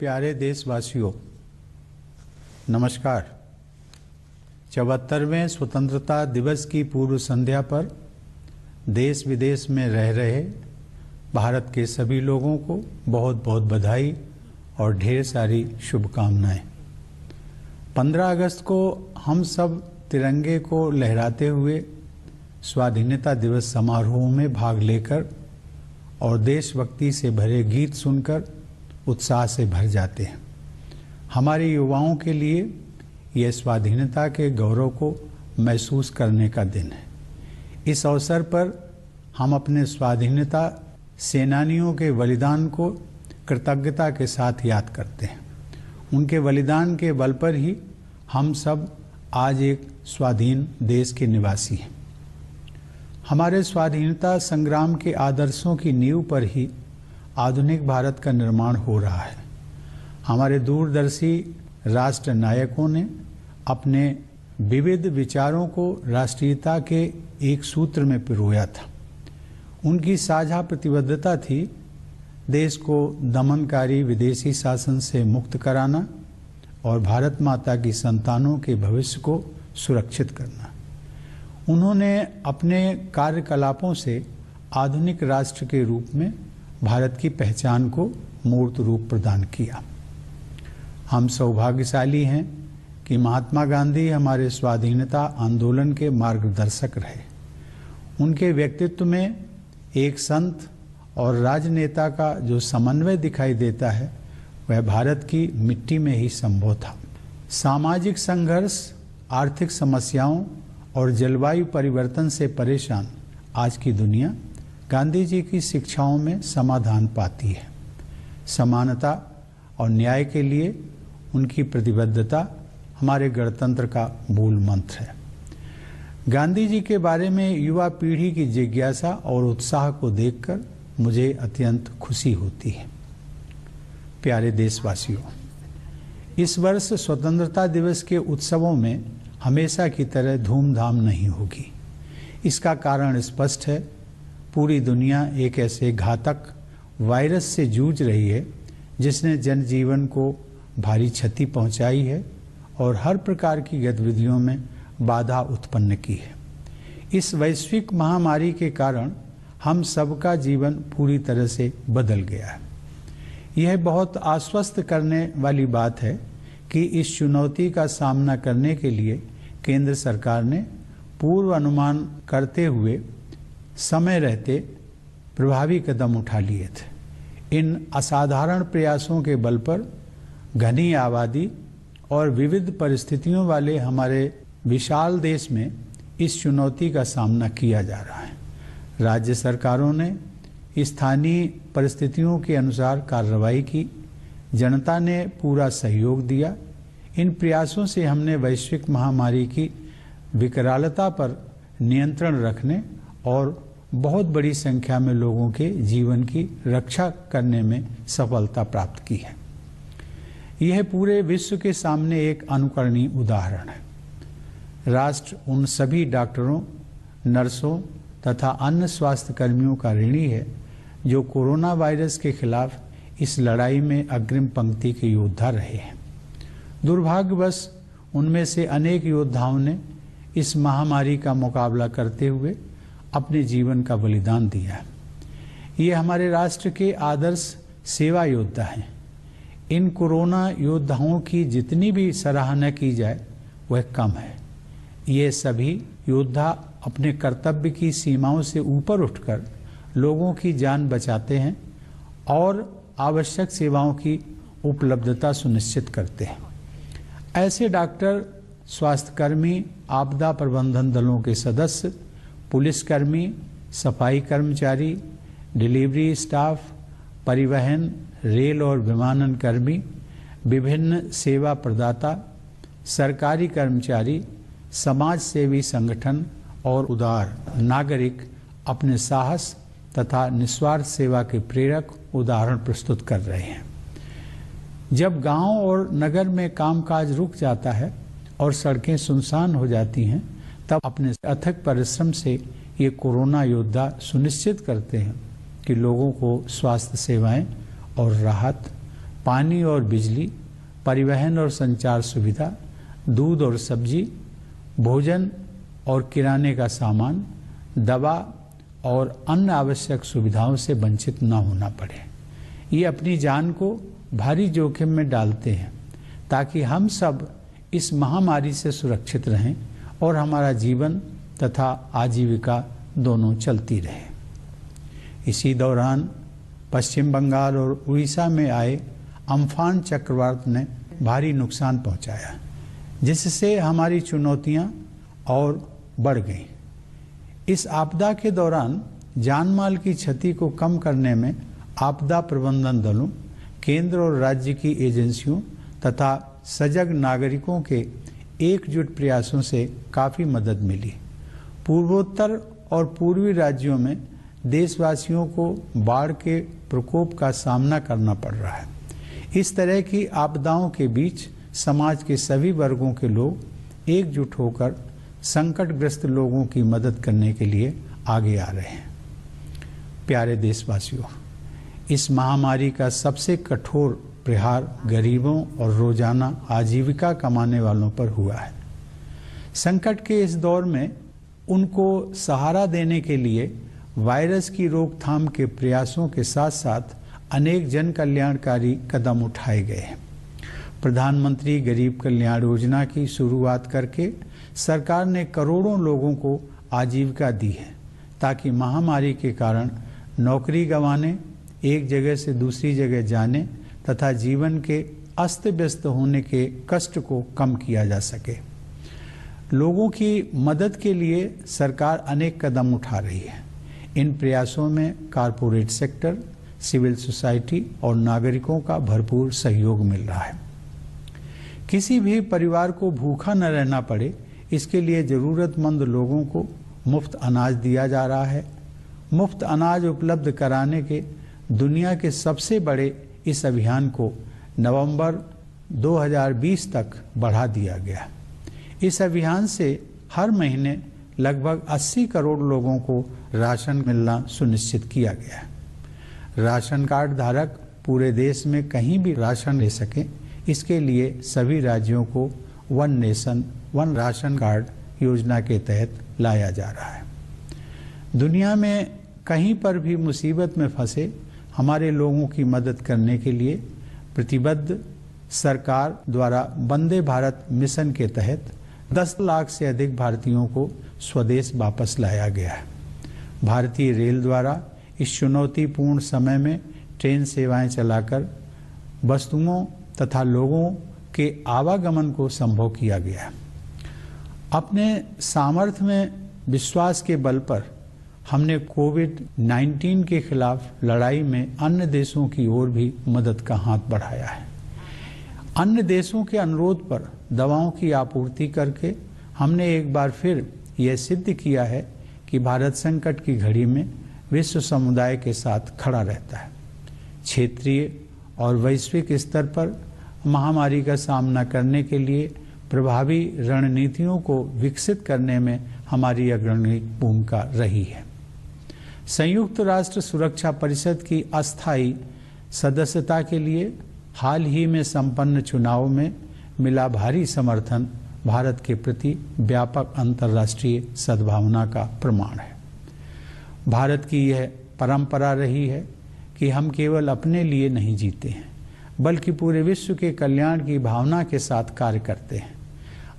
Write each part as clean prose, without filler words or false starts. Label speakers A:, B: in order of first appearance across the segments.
A: प्यारे देशवासियों, नमस्कार। 74वें स्वतंत्रता दिवस की पूर्व संध्या पर देश विदेश में रह रहे भारत के सभी लोगों को बहुत बहुत बधाई और ढेर सारी शुभकामनाएं। 15 अगस्त को हम सब तिरंगे को लहराते हुए स्वाधीनता दिवस समारोह में भाग लेकर और देशभक्ति से भरे गीत सुनकर उत्साह से भर जाते हैं। हमारे युवाओं के लिए यह स्वाधीनता के गौरव को महसूस करने का दिन है। इस अवसर पर हम अपने स्वाधीनता सेनानियों के बलिदान को कृतज्ञता के साथ याद करते हैं। उनके बलिदान के बल पर ही हम सब आज एक स्वाधीन देश के निवासी हैं। हमारे स्वाधीनता संग्राम के आदर्शों की नींव पर ही आधुनिक भारत का निर्माण हो रहा है। हमारे दूरदर्शी राष्ट्र नायकों ने अपने विविध विचारों को राष्ट्रीयता के एक सूत्र में पिरोया था। उनकी साझा प्रतिबद्धता थी देश को दमनकारी विदेशी शासन से मुक्त कराना और भारत माता की संतानों के भविष्य को सुरक्षित करना। उन्होंने अपने कार्यकलापों से आधुनिक राष्ट्र के रूप में भारत की पहचान को मूर्त रूप प्रदान किया। हम सौभाग्यशाली हैं कि महात्मा गांधी हमारे स्वाधीनता आंदोलन के मार्गदर्शक रहे। उनके व्यक्तित्व में एक संत और राजनेता का जो समन्वय दिखाई देता है वह भारत की मिट्टी में ही संभव था। सामाजिक संघर्ष, आर्थिक समस्याओं और जलवायु परिवर्तन से परेशान आज की दुनिया गांधी जी की शिक्षाओं में समाधान पाती है। समानता और न्याय के लिए उनकी प्रतिबद्धता हमारे गणतंत्र का मूल मंत्र है। गांधी जी के बारे में युवा पीढ़ी की जिज्ञासा और उत्साह को देखकर मुझे अत्यंत खुशी होती है। प्यारे देशवासियों, इस वर्ष स्वतंत्रता दिवस के उत्सवों में हमेशा की तरह धूमधाम नहीं होगी। इसका कारण स्पष्ट है। पूरी दुनिया एक ऐसे घातक वायरस से जूझ रही है जिसने जनजीवन को भारी क्षति पहुंचाई है और हर प्रकार की गतिविधियों में बाधा उत्पन्न की है। इस वैश्विक महामारी के कारण हम सबका जीवन पूरी तरह से बदल गया है। यह बहुत आश्वस्त करने वाली बात है कि इस चुनौती का सामना करने के लिए केंद्र सरकार ने पूर्व अनुमान करते हुए समय रहते प्रभावी कदम उठा लिए थे। इन असाधारण प्रयासों के बल पर घनी आबादी और विविध परिस्थितियों वाले हमारे विशाल देश में इस चुनौती का सामना किया जा रहा है। राज्य सरकारों ने स्थानीय परिस्थितियों के अनुसार कार्रवाई की। जनता ने पूरा सहयोग दिया। इन प्रयासों से हमने वैश्विक महामारी की विकरालता पर नियंत्रण रखने और बहुत बड़ी संख्या में लोगों के जीवन की रक्षा करने में सफलता प्राप्त की है। यह पूरे विश्व के सामने एक अनुकरणीय उदाहरण है। राष्ट्र उन सभी डॉक्टरों, नर्सों तथा अन्य स्वास्थ्य कर्मियों का ऋणी है जो कोरोना वायरस के खिलाफ इस लड़ाई में अग्रिम पंक्ति के योद्धा रहे हैं। दुर्भाग्यवश उनमें से अनेक योद्धाओं ने इस महामारी का मुकाबला करते हुए अपने जीवन का बलिदान दिया है। ये हमारे राष्ट्र के आदर्श सेवा योद्धा हैं। इन कोरोना योद्धाओं की जितनी भी सराहना की जाए वह कम है। ये सभी योद्धा अपने कर्तव्य की सीमाओं से ऊपर उठकर लोगों की जान बचाते हैं और आवश्यक सेवाओं की उपलब्धता सुनिश्चित करते हैं। ऐसे डॉक्टर, स्वास्थ्यकर्मी, आपदा प्रबंधन दलों के सदस्य, पुलिसकर्मी, सफाई कर्मचारी, डिलीवरी स्टाफ, परिवहन, रेल और विमानन कर्मी, विभिन्न सेवा प्रदाता, सरकारी कर्मचारी, समाज सेवी संगठन और उदार नागरिक अपने साहस तथा निस्वार्थ सेवा के प्रेरक उदाहरण प्रस्तुत कर रहे हैं। जब गांव और नगर में कामकाज रुक जाता है और सड़कें सुनसान हो जाती हैं, तब अपने अथक परिश्रम से ये कोरोना योद्धा सुनिश्चित करते हैं कि लोगों को स्वास्थ्य सेवाएं और राहत पानी और बिजली, परिवहन और संचार सुविधा, दूध और सब्जी, भोजन और किराने का सामान, दवा और अन्य आवश्यक सुविधाओं से वंचित न होना पड़े। ये अपनी जान को भारी जोखिम में डालते हैं ताकि हम सब इस महामारी से सुरक्षित रहें और हमारा जीवन तथा आजीविका दोनों चलती रहे। इसी दौरान पश्चिम बंगाल और उड़ीसा में आए अम्फान चक्रवात ने भारी नुकसान पहुंचाया, जिससे हमारी चुनौतियां और बढ़ गईं। इस आपदा के दौरान जानमाल की क्षति को कम करने में आपदा प्रबंधन दलों, केंद्र और राज्य की एजेंसियों तथा सजग नागरिकों के एकजुट प्रयासों से काफ़ी मदद मिली। पूर्वोत्तर और पूर्वी राज्यों में देशवासियों को बाढ़ के प्रकोप का सामना करना पड़ रहा है। इस तरह की आपदाओं के बीच समाज के सभी वर्गों के लोग एकजुट होकर संकटग्रस्त लोगों की मदद करने के लिए आगे आ रहे हैं। प्यारे देशवासियों, इस महामारी का सबसे कठोर प्रहार गरीबों और रोजाना आजीविका कमाने वालों पर हुआ है। संकट के इस दौर में उनको सहारा देने के लिए वायरस की रोकथाम के प्रयासों के साथ साथ अनेक जन कल्याणकारी कदम उठाए गए हैं। प्रधानमंत्री गरीब कल्याण योजना की शुरुआत करके सरकार ने करोड़ों लोगों को आजीविका दी है, ताकि महामारी के कारण नौकरी गंवाने, एक जगह से दूसरी जगह जाने तथा जीवन के अस्त व्यस्त होने के कष्ट को कम किया जा सके। लोगों की मदद के लिए सरकार अनेक कदम उठा रही है। इन प्रयासों में कारपोरेट सेक्टर, सिविल सोसाइटी और नागरिकों का भरपूर सहयोग मिल रहा है। किसी भी परिवार को भूखा न रहना पड़े, इसके लिए जरूरतमंद लोगों को मुफ्त अनाज दिया जा रहा है। मुफ्त अनाज उपलब्ध कराने के दुनिया के सबसे बड़े इस अभियान को नवंबर 2020 तक बढ़ा दिया गया। इस अभियान से हर महीने लगभग 80 करोड़ लोगों को राशन मिलना सुनिश्चित किया गया है। राशन कार्ड धारक पूरे देश में कहीं भी राशन ले सकें, इसके लिए सभी राज्यों को one nation one ration card योजना के तहत लाया जा रहा है। दुनिया में कहीं पर भी मुसीबत में फंसे हमारे लोगों की मदद करने के लिए प्रतिबद्ध सरकार द्वारा वंदे भारत मिशन के तहत 10 लाख से अधिक भारतीयों को स्वदेश वापस लाया गया है। भारतीय रेल द्वारा इस चुनौतीपूर्ण समय में ट्रेन सेवाएं चलाकर वस्तुओं तथा लोगों के आवागमन को संभव किया गया है। अपने सामर्थ्य में विश्वास के बल पर हमने कोविड-19 के खिलाफ लड़ाई में अन्य देशों की ओर भी मदद का हाथ बढ़ाया है। अन्य देशों के अनुरोध पर दवाओं की आपूर्ति करके हमने एक बार फिर यह सिद्ध किया है कि भारत संकट की घड़ी में विश्व समुदाय के साथ खड़ा रहता है। क्षेत्रीय और वैश्विक स्तर पर महामारी का सामना करने के लिए प्रभावी रणनीतियों को विकसित करने में हमारी अग्रणी भूमिका रही है। संयुक्त राष्ट्र सुरक्षा परिषद की अस्थायी सदस्यता के लिए हाल ही में संपन्न चुनाव में मिला भारी समर्थन भारत के प्रति व्यापक अंतर्राष्ट्रीय सद्भावना का प्रमाण है। भारत की यह परंपरा रही है कि हम केवल अपने लिए नहीं जीते हैं, बल्कि पूरे विश्व के कल्याण की भावना के साथ कार्य करते हैं।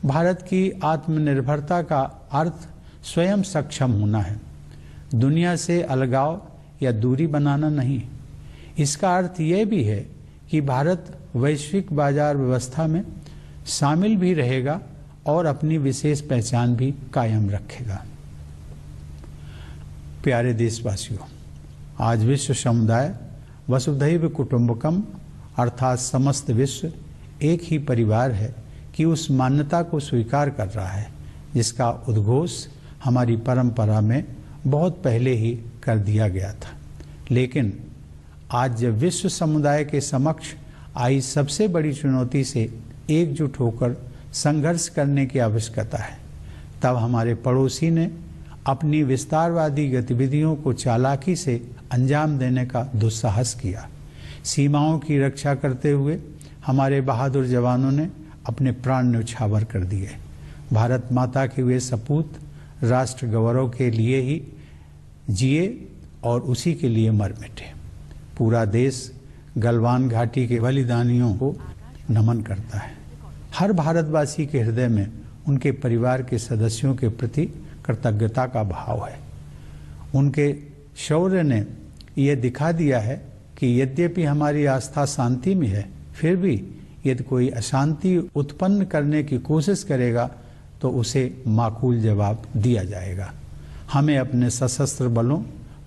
A: भारत की आत्मनिर्भरता का अर्थ स्वयं सक्षम होना है, दुनिया से अलगाव या दूरी बनाना नहीं। इसका अर्थ यह भी है कि भारत वैश्विक बाजार व्यवस्था में शामिल भी रहेगा और अपनी विशेष पहचान भी कायम रखेगा। प्यारे देशवासियों, आज विश्व समुदाय वसुधैव कुटुंबकम अर्थात समस्त विश्व एक ही परिवार है कि उस मान्यता को स्वीकार कर रहा है जिसका उद्घोष हमारी परंपरा में बहुत पहले ही कर दिया गया था। लेकिन आज जब विश्व समुदाय के समक्ष आई सबसे बड़ी चुनौती से एकजुट होकर संघर्ष करने की आवश्यकता है, तब हमारे पड़ोसी ने अपनी विस्तारवादी गतिविधियों को चालाकी से अंजाम देने का दुस्साहस किया। सीमाओं की रक्षा करते हुए हमारे बहादुर जवानों ने अपने प्राण न्यौछावर कर दिए। भारत माता के वे सपूत राष्ट्र गौरव के लिए ही जिए और उसी के लिए मर मिटे। पूरा देश गलवान घाटी के बलिदानियों को नमन करता है। हर भारतवासी के हृदय में उनके परिवार के सदस्यों के प्रति कृतज्ञता का भाव है। उनके शौर्य ने यह दिखा दिया है कि यद्यपि हमारी आस्था शांति में है, फिर भी यदि कोई अशांति उत्पन्न करने की कोशिश करेगा तो उसे माकूल जवाब दिया जाएगा। हमें अपने सशस्त्र बलों,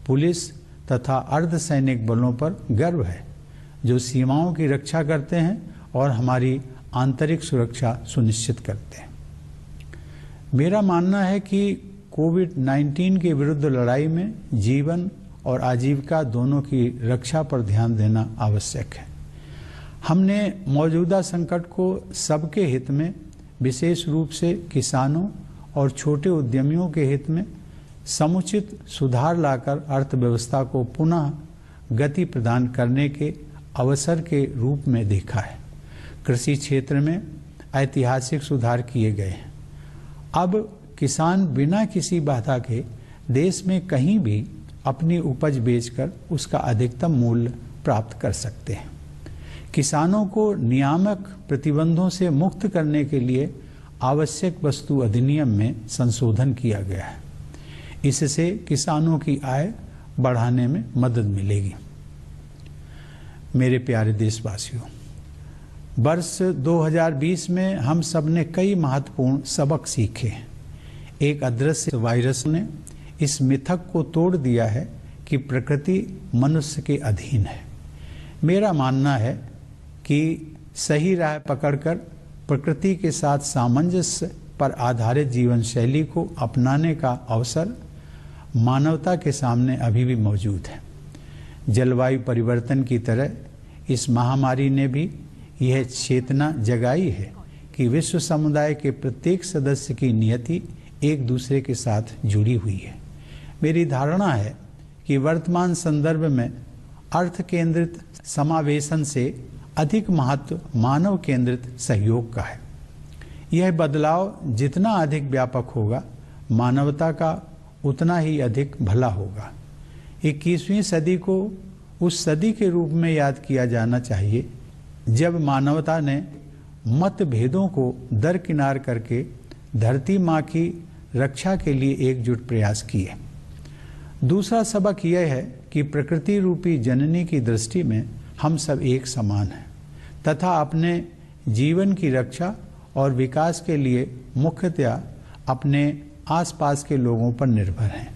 A: पुलिस तथा अर्धसैनिक बलों पर गर्व है, जो सीमाओं की रक्षा करते हैं और हमारी आंतरिक सुरक्षा सुनिश्चित करते हैं। मेरा मानना है कि कोविड-19 के विरुद्ध लड़ाई में जीवन और आजीविका दोनों की रक्षा पर ध्यान देना आवश्यक है। हमने मौजूदा संकट को सबके हित में, विशेष रूप से किसानों और छोटे उद्यमियों के हित में समुचित सुधार लाकर अर्थव्यवस्था को पुनः गति प्रदान करने के अवसर के रूप में देखा है। कृषि क्षेत्र में ऐतिहासिक सुधार किए गए हैं। अब किसान बिना किसी बाधा के देश में कहीं भी अपनी उपज बेचकर उसका अधिकतम मूल्य प्राप्त कर सकते हैं। किसानों को नियामक प्रतिबंधों से मुक्त करने के लिए आवश्यक वस्तु अधिनियम में संशोधन किया गया है। इससे किसानों की आय बढ़ाने में मदद मिलेगी। मेरे प्यारे देशवासियों, वर्ष 2020 में हम सब ने कई महत्वपूर्ण सबक सीखे हैं। एक अदृश्य वायरस ने इस मिथक को तोड़ दिया है कि प्रकृति मनुष्य के अधीन है। मेरा मानना है कि सही राह पकड़कर प्रकृति के साथ सामंजस्य पर आधारित जीवन शैली को अपनाने का अवसर मानवता के सामने अभी भी मौजूद है। जलवायु परिवर्तन की तरह इस महामारी ने भी यह चेतना जगाई है कि विश्व समुदाय के प्रत्येक सदस्य की नियति एक दूसरे के साथ जुड़ी हुई है। मेरी धारणा है कि वर्तमान संदर्भ में अर्थ केंद्रित समावेशन से अधिक महत्व मानव केंद्रित सहयोग का है। यह बदलाव जितना अधिक व्यापक होगा, मानवता का उतना ही अधिक भला होगा। 21वीं सदी को उस सदी के रूप में याद किया जाना चाहिए जब मानवता ने मतभेदों को दरकिनार करके धरती माँ की रक्षा के लिए एकजुट प्रयास किए। दूसरा सबक यह है कि प्रकृति रूपी जननी की दृष्टि में हम सब एक समान हैं तथा अपने जीवन की रक्षा और विकास के लिए मुख्यतया अपने आसपास के लोगों पर निर्भर हैं।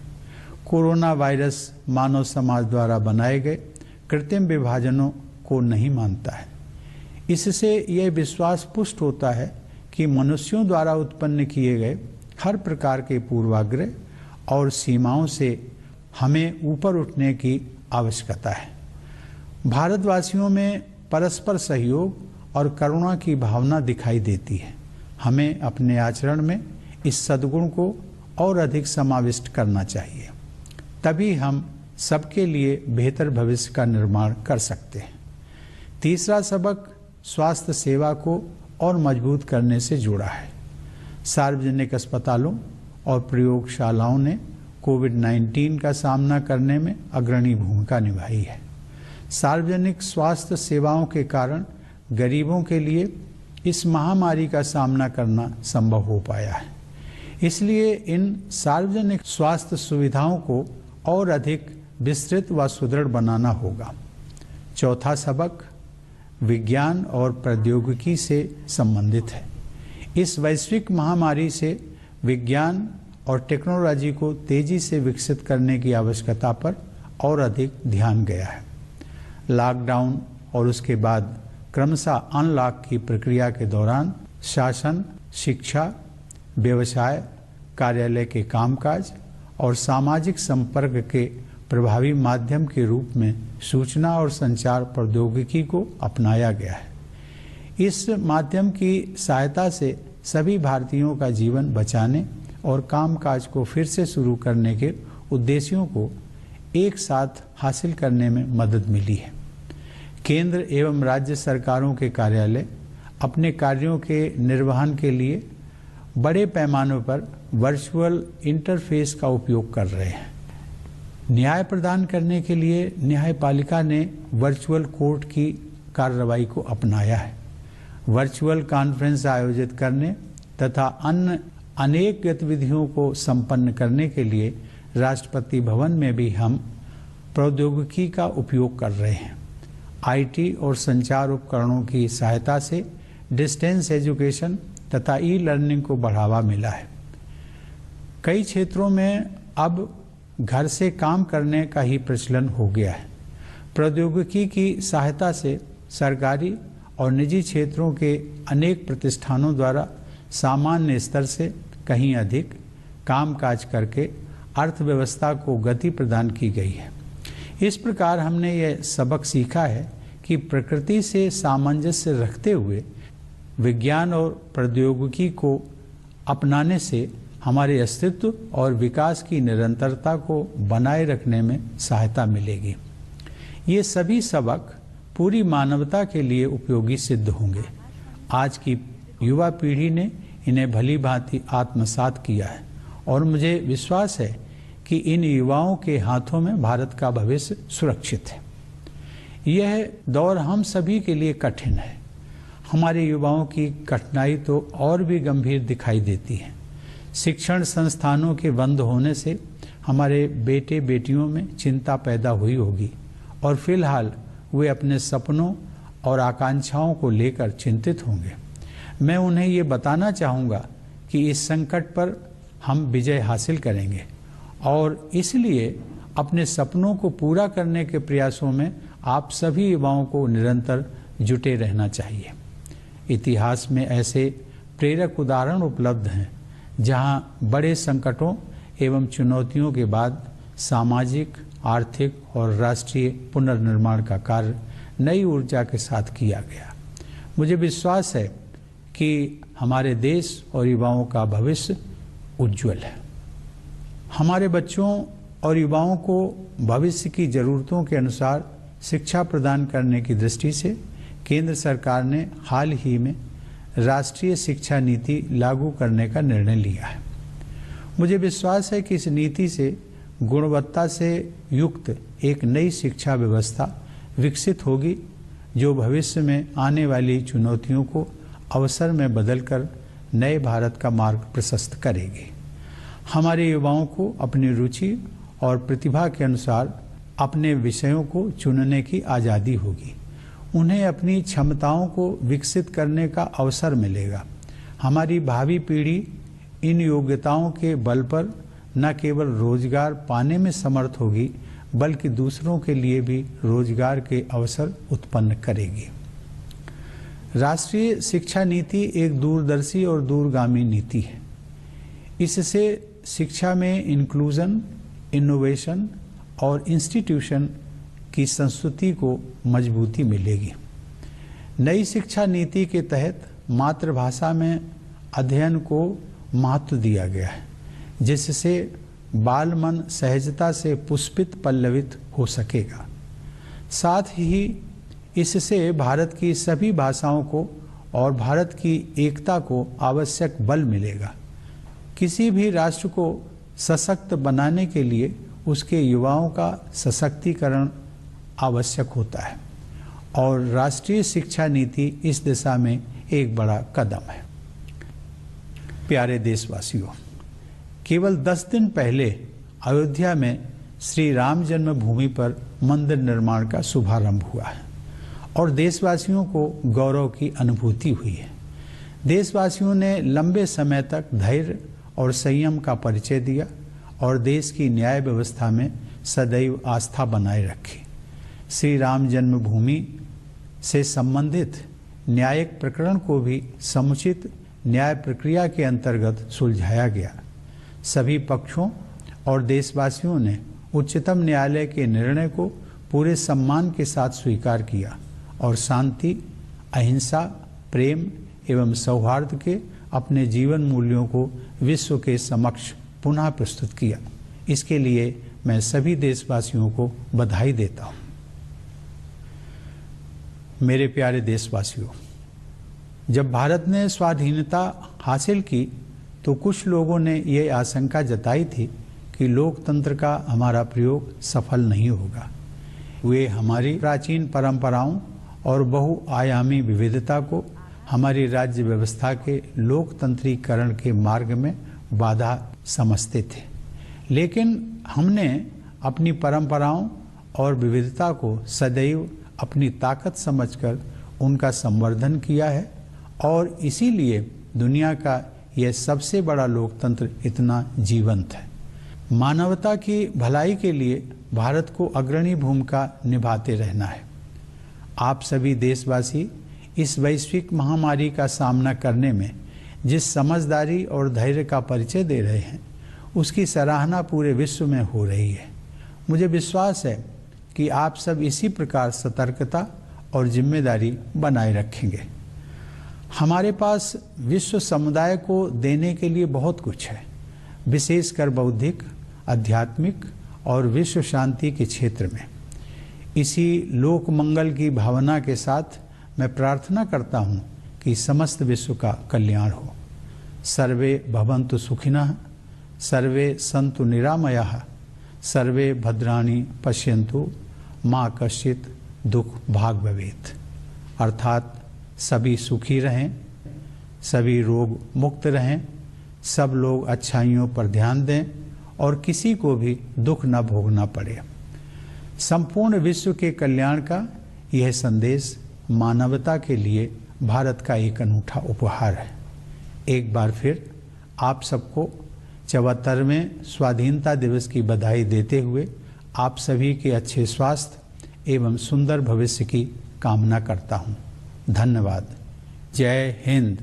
A: कोरोना वायरस मानव समाज द्वारा बनाए गए कृत्रिम विभाजनों को नहीं मानता है। इससे यह विश्वास पुष्ट होता है कि मनुष्यों द्वारा उत्पन्न किए गए हर प्रकार के पूर्वाग्रह और सीमाओं से हमें ऊपर उठने की आवश्यकता है। भारतवासियों में परस्पर सहयोग और करुणा की भावना दिखाई देती है। हमें अपने आचरण में इस सद्गुण को और अधिक समाविष्ट करना चाहिए, तभी हम सबके लिए बेहतर भविष्य का निर्माण कर सकते हैं। तीसरा सबक स्वास्थ्य सेवा को और मजबूत करने से जुड़ा है। सार्वजनिक अस्पतालों और प्रयोगशालाओं ने कोविड-19 का सामना करने में अग्रणी भूमिका निभाई है। सार्वजनिक स्वास्थ्य सेवाओं के कारण गरीबों के लिए इस महामारी का सामना करना संभव हो पाया है। इसलिए इन सार्वजनिक स्वास्थ्य सुविधाओं को और अधिक विस्तृत व सुदृढ़ बनाना होगा। चौथा सबक विज्ञान और प्रौद्योगिकी से संबंधित है। इस वैश्विक महामारी से विज्ञान और टेक्नोलॉजी को तेजी से विकसित करने की आवश्यकता पर और अधिक ध्यान गया है। लॉकडाउन और उसके बाद क्रमशः अनलॉक की प्रक्रिया के दौरान शासन, शिक्षा, व्यवसाय, कार्यालय के कामकाज और सामाजिक संपर्क के प्रभावी माध्यम के रूप में सूचना और संचार प्रौद्योगिकी को अपनाया गया है। इस माध्यम की सहायता से सभी भारतीयों का जीवन बचाने और कामकाज को फिर से शुरू करने के उद्देश्यों को एक साथ हासिल करने में मदद मिली है। केंद्र एवं राज्य सरकारों के कार्यालय अपने कार्यों के निर्वहन के लिए बड़े पैमाने पर वर्चुअल इंटरफेस का उपयोग कर रहे हैं। न्याय प्रदान करने के लिए न्यायपालिका ने वर्चुअल कोर्ट की कार्रवाई को अपनाया है। वर्चुअल कॉन्फ्रेंस आयोजित करने तथा अन्य अनेक गतिविधियों को संपन्न करने के लिए राष्ट्रपति भवन में भी हम प्रौद्योगिकी का उपयोग कर रहे हैं। आईटी और संचार उपकरणों की सहायता से डिस्टेंस एजुकेशन तथा ई लर्निंग को बढ़ावा मिला है। कई क्षेत्रों में अब घर से काम करने का ही प्रचलन हो गया है। प्रौद्योगिकी की सहायता से सरकारी और निजी क्षेत्रों के अनेक प्रतिष्ठानों द्वारा सामान्य स्तर से कहीं अधिक कामकाज करके अर्थव्यवस्था को गति प्रदान की गई है। इस प्रकार हमने यह सबक सीखा है कि प्रकृति से सामंजस्य रखते हुए विज्ञान और प्रौद्योगिकी को अपनाने से हमारे अस्तित्व और विकास की निरंतरता को बनाए रखने में सहायता मिलेगी। ये सभी सबक पूरी मानवता के लिए उपयोगी सिद्ध होंगे। आज की युवा पीढ़ी ने इन्हें भली भांति आत्मसात किया है और मुझे विश्वास है कि इन युवाओं के हाथों में भारत का भविष्य सुरक्षित है। यह दौर हम सभी के लिए कठिन है। हमारे युवाओं की कठिनाई तो और भी गंभीर दिखाई देती है। शिक्षण संस्थानों के बंद होने से हमारे बेटे बेटियों में चिंता पैदा हुई होगी और फिलहाल वे अपने सपनों और आकांक्षाओं को लेकर चिंतित होंगे। मैं उन्हें ये बताना चाहूँगा कि इस संकट पर हम विजय हासिल करेंगे और इसलिए अपने सपनों को पूरा करने के प्रयासों में आप सभी युवाओं को निरंतर जुटे रहना चाहिए। इतिहास में ऐसे प्रेरक उदाहरण उपलब्ध हैं जहां बड़े संकटों एवं चुनौतियों के बाद सामाजिक, आर्थिक और राष्ट्रीय पुनर्निर्माण का कार्य नई ऊर्जा के साथ किया गया। मुझे विश्वास है कि हमारे देश और युवाओं का भविष्य उज्जवल है। हमारे बच्चों और युवाओं को भविष्य की जरूरतों के अनुसार शिक्षा प्रदान करने की दृष्टि से केंद्र सरकार ने हाल ही में राष्ट्रीय शिक्षा नीति लागू करने का निर्णय लिया है। मुझे विश्वास है कि इस नीति से गुणवत्ता से युक्त एक नई शिक्षा व्यवस्था विकसित होगी जो भविष्य में आने वाली चुनौतियों को अवसर में बदलकर नए भारत का मार्ग प्रशस्त करेगी। हमारे युवाओं को अपनी रुचि और प्रतिभा के अनुसार अपने विषयों को चुनने की आज़ादी होगी। उन्हें अपनी क्षमताओं को विकसित करने का अवसर मिलेगा। हमारी भावी पीढ़ी इन योग्यताओं के बल पर न केवल रोजगार पाने में समर्थ होगी बल्कि दूसरों के लिए भी रोजगार के अवसर उत्पन्न करेगी। राष्ट्रीय शिक्षा नीति एक दूरदर्शी और दूरगामी नीति है। इससे शिक्षा में इंक्लूजन, इनोवेशन और इंस्टीट्यूशन की संस्कृति को मजबूती मिलेगी। नई शिक्षा नीति के तहत मातृभाषा में अध्ययन को महत्व दिया गया है, जिससे बाल मन सहजता से पुष्पित पल्लवित हो सकेगा। साथ ही इससे भारत की सभी भाषाओं को और भारत की एकता को आवश्यक बल मिलेगा। किसी भी राष्ट्र को सशक्त बनाने के लिए उसके युवाओं का सशक्तिकरण आवश्यक होता है और राष्ट्रीय शिक्षा नीति इस दिशा में एक बड़ा कदम है। प्यारे देशवासियों, केवल 10 दिन पहले अयोध्या में श्री राम जन्मभूमि पर मंदिर निर्माण का शुभारंभ हुआ है और देशवासियों को गौरव की अनुभूति हुई है। देशवासियों ने लंबे समय तक धैर्य और संयम का परिचय दिया और देश की न्याय व्यवस्था में सदैव आस्था बनाए रखी। श्री राम जन्मभूमि से संबंधित न्यायिक प्रकरण को भी समुचित न्याय प्रक्रिया के अंतर्गत सुलझाया गया। सभी पक्षों और देशवासियों ने उच्चतम न्यायालय के निर्णय को पूरे सम्मान के साथ स्वीकार किया और शांति, अहिंसा, प्रेम एवं सौहार्द के अपने जीवन मूल्यों को विश्व के समक्ष पुनः प्रस्तुत किया। इसके लिए मैं सभी देशवासियों को बधाई देता हूँ। मेरे प्यारे देशवासियों, जब भारत ने स्वाधीनता हासिल की तो कुछ लोगों ने ये आशंका जताई थी कि लोकतंत्र का हमारा प्रयोग सफल नहीं होगा। वे हमारी प्राचीन परंपराओं और बहुआयामी विविधता को हमारी राज्य व्यवस्था के लोकतंत्रीकरण के मार्ग में बाधा समझते थे। लेकिन हमने अपनी परंपराओं और विविधता को सदैव अपनी ताकत समझकर उनका संवर्धन किया है और इसीलिए दुनिया का यह सबसे बड़ा लोकतंत्र इतना जीवंत है। मानवता की भलाई के लिए भारत को अग्रणी भूमिका निभाते रहना है। आप सभी देशवासी इस वैश्विक महामारी का सामना करने में जिस समझदारी और धैर्य का परिचय दे रहे हैं, उसकी सराहना पूरे विश्व में हो रही है। मुझे विश्वास है कि आप सब इसी प्रकार सतर्कता और जिम्मेदारी बनाए रखेंगे। हमारे पास विश्व समुदाय को देने के लिए बहुत कुछ है, विशेषकर बौद्धिक, आध्यात्मिक और विश्व शांति के क्षेत्र में। इसी लोक मंगल की भावना के साथ मैं प्रार्थना करता हूँ कि समस्त विश्व का कल्याण हो। सर्वे भवन्तु सुखिनः, सर्वे सन्तु निरामयाः, सर्वे भद्राणि पश्यन्तु मा कश्चित् दुख भाग भवेत्। अर्थात सभी सुखी रहें, सभी रोग मुक्त रहें, सब लोग अच्छाइयों पर ध्यान दें और किसी को भी दुख न भोगना पड़े। संपूर्ण विश्व के कल्याण का यह संदेश मानवता के लिए भारत का एक अनूठा उपहार है। एक बार फिर आप सबको 74वें स्वाधीनता दिवस की बधाई देते हुए आप सभी के अच्छे स्वास्थ्य एवं सुंदर भविष्य की कामना करता हूँ। धन्यवाद। जय हिंद।